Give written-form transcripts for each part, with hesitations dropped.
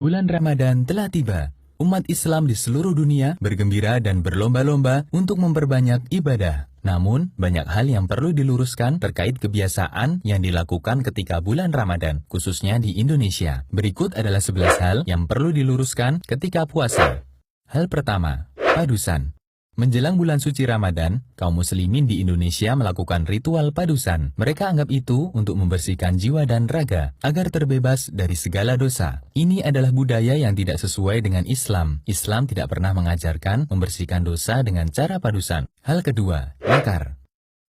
Bulan Ramadan telah tiba. Umat Islam di seluruh dunia bergembira dan berlomba-lomba untuk memperbanyak ibadah. Namun, banyak hal yang perlu diluruskan terkait kebiasaan yang dilakukan ketika bulan Ramadan, khususnya di Indonesia. Berikut adalah 11 hal yang perlu diluruskan ketika puasa. Hal pertama, padusan. Menjelang bulan suci Ramadan, kaum muslimin di Indonesia melakukan ritual padusan. Mereka anggap itu untuk membersihkan jiwa dan raga, agar terbebas dari segala dosa. Ini adalah budaya yang tidak sesuai dengan Islam. Islam tidak pernah mengajarkan membersihkan dosa dengan cara padusan. Hal kedua, nakar.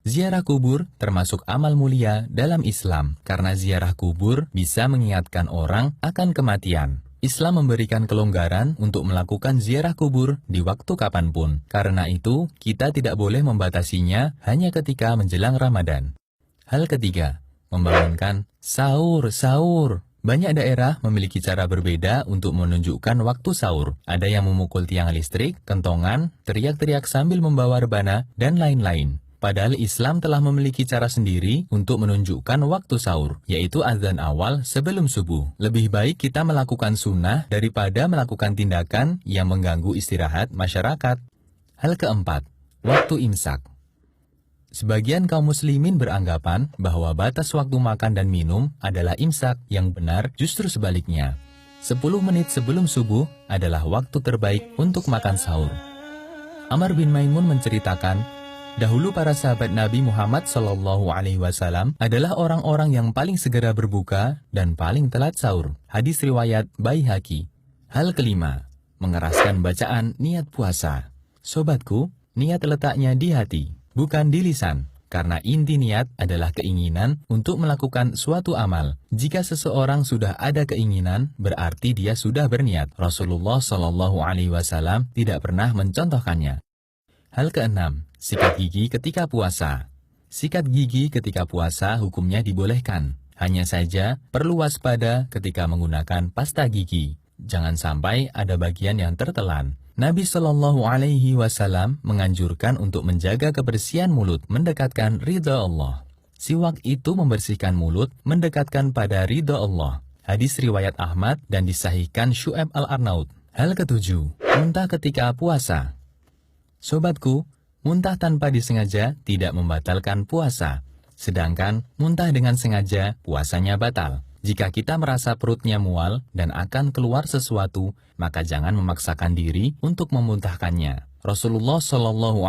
Ziarah kubur termasuk amal mulia dalam Islam, karena ziarah kubur bisa mengingatkan orang akan kematian. Islam memberikan kelonggaran untuk melakukan ziarah kubur di waktu kapanpun. Karena itu, kita tidak boleh membatasinya hanya ketika menjelang Ramadan. Hal ketiga, membangunkan sahur. Banyak daerah memiliki cara berbeda untuk menunjukkan waktu sahur. Ada yang memukul tiang listrik, kentongan, teriak-teriak sambil membawa rebana, dan lain-lain. Padahal Islam telah memiliki cara sendiri untuk menunjukkan waktu sahur, yaitu azan awal sebelum subuh. Lebih baik kita melakukan sunnah daripada melakukan tindakan yang mengganggu istirahat masyarakat. Hal keempat, waktu imsak. Sebagian kaum muslimin beranggapan bahwa batas waktu makan dan minum adalah imsak, yang benar justru sebaliknya. 10 menit sebelum subuh adalah waktu terbaik untuk makan sahur. Amr bin Maimun menceritakan, dahulu para sahabat Nabi Muhammad SAW adalah orang-orang yang paling segera berbuka dan paling telat sahur. Hadis riwayat Baihaqi. Hal kelima, mengeraskan bacaan niat puasa. Sobatku, niat letaknya di hati, bukan di lisan. Karena inti niat adalah keinginan untuk melakukan suatu amal. Jika seseorang sudah ada keinginan, berarti dia sudah berniat. Rasulullah SAW tidak pernah mencontohkannya. Hal keenam, sikat gigi ketika puasa. Sikat gigi ketika puasa hukumnya dibolehkan. Hanya saja perlu waspada ketika menggunakan pasta gigi. Jangan sampai ada bagian yang tertelan. Nabi SAW menganjurkan untuk menjaga kebersihan mulut, mendekatkan ridha Allah. Siwak itu membersihkan mulut, mendekatkan pada ridha Allah. Hadis riwayat Ahmad dan disahihkan Syu'aib al-Arnaud. Hal ketujuh, muntah ketika puasa. Sobatku, muntah tanpa disengaja tidak membatalkan puasa. Sedangkan muntah dengan sengaja, puasanya batal. Jika kita merasa perutnya mual dan akan keluar sesuatu, maka jangan memaksakan diri untuk memuntahkannya. Rasulullah SAW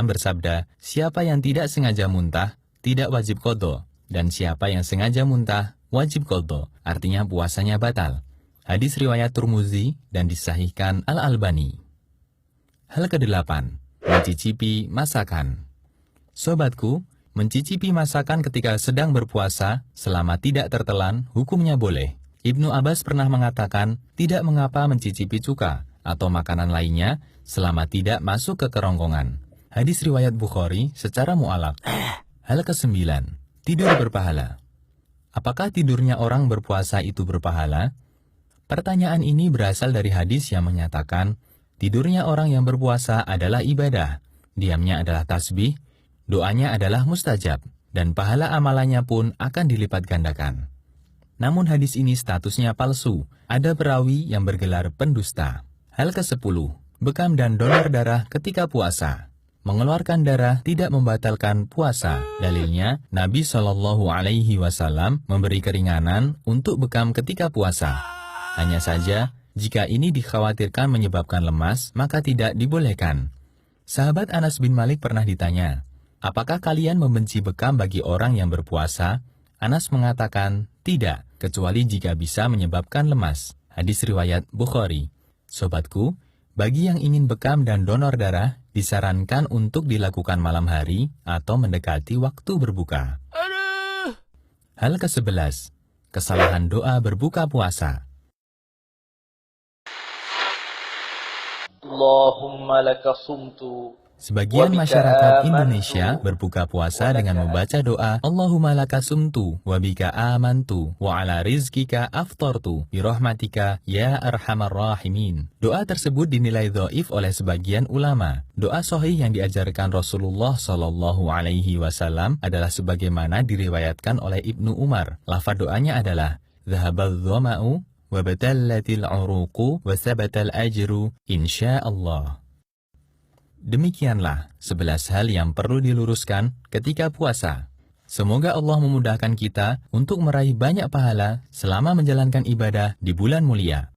bersabda, siapa yang tidak sengaja muntah, tidak wajib qadha. Dan siapa yang sengaja muntah, wajib qadha. Artinya puasanya batal. Hadis riwayat Tirmidzi dan disahihkan Al-Albani. Hal kedelapan, mencicipi masakan. Sobatku, mencicipi masakan ketika sedang berpuasa selama tidak tertelan, hukumnya boleh. Ibnu Abbas pernah mengatakan, tidak mengapa mencicipi cuka atau makanan lainnya selama tidak masuk ke kerongkongan. Hadis riwayat Bukhari secara mu'alaq. Hal kesembilan, tidur berpahala. Apakah tidurnya orang berpuasa itu berpahala? Pertanyaan ini berasal dari hadis yang menyatakan, tidurnya orang yang berpuasa adalah ibadah, diamnya adalah tasbih, doanya adalah mustajab, dan pahala amalannya pun akan dilipat gandakan. Namun hadis ini statusnya palsu, ada perawi yang bergelar pendusta. Hal ke-10, bekam dan donor darah ketika puasa. Mengeluarkan darah tidak membatalkan puasa. Dalilnya, Nabi SAW memberi keringanan untuk bekam ketika puasa. Hanya saja, jika ini dikhawatirkan menyebabkan lemas, maka tidak dibolehkan. Sahabat Anas bin Malik pernah ditanya, apakah kalian membenci bekam bagi orang yang berpuasa? Anas mengatakan, tidak, kecuali jika bisa menyebabkan lemas. Hadis riwayat Bukhari. Sobatku, bagi yang ingin bekam dan donor darah, disarankan untuk dilakukan malam hari atau mendekati waktu berbuka. Hal ke-11, kesalahan doa berbuka puasa. Allahumma laka sumtu. Sebagian masyarakat Indonesia berbuka puasa dengan membaca doa Allahumma laka sumtu wa bika amantu wa ala rizkika aftartu birahmatika ya arhamar rahimin. Doa tersebut dinilai dhaif oleh sebagian ulama. Doa sahih yang diajarkan Rasulullah SAW adalah sebagaimana diriwayatkan oleh Ibnu Umar. Lafaz doanya adalah dhahabadh dhama'u وَبَتَلَّتِ الْعُرُوقُ وَثَبَتَ الْأَجْرُ إِنْشَاءَ. Demikianlah 11 hal yang perlu diluruskan ketika puasa. Semoga Allah memudahkan kita untuk meraih banyak pahala selama menjalankan ibadah di bulan mulia.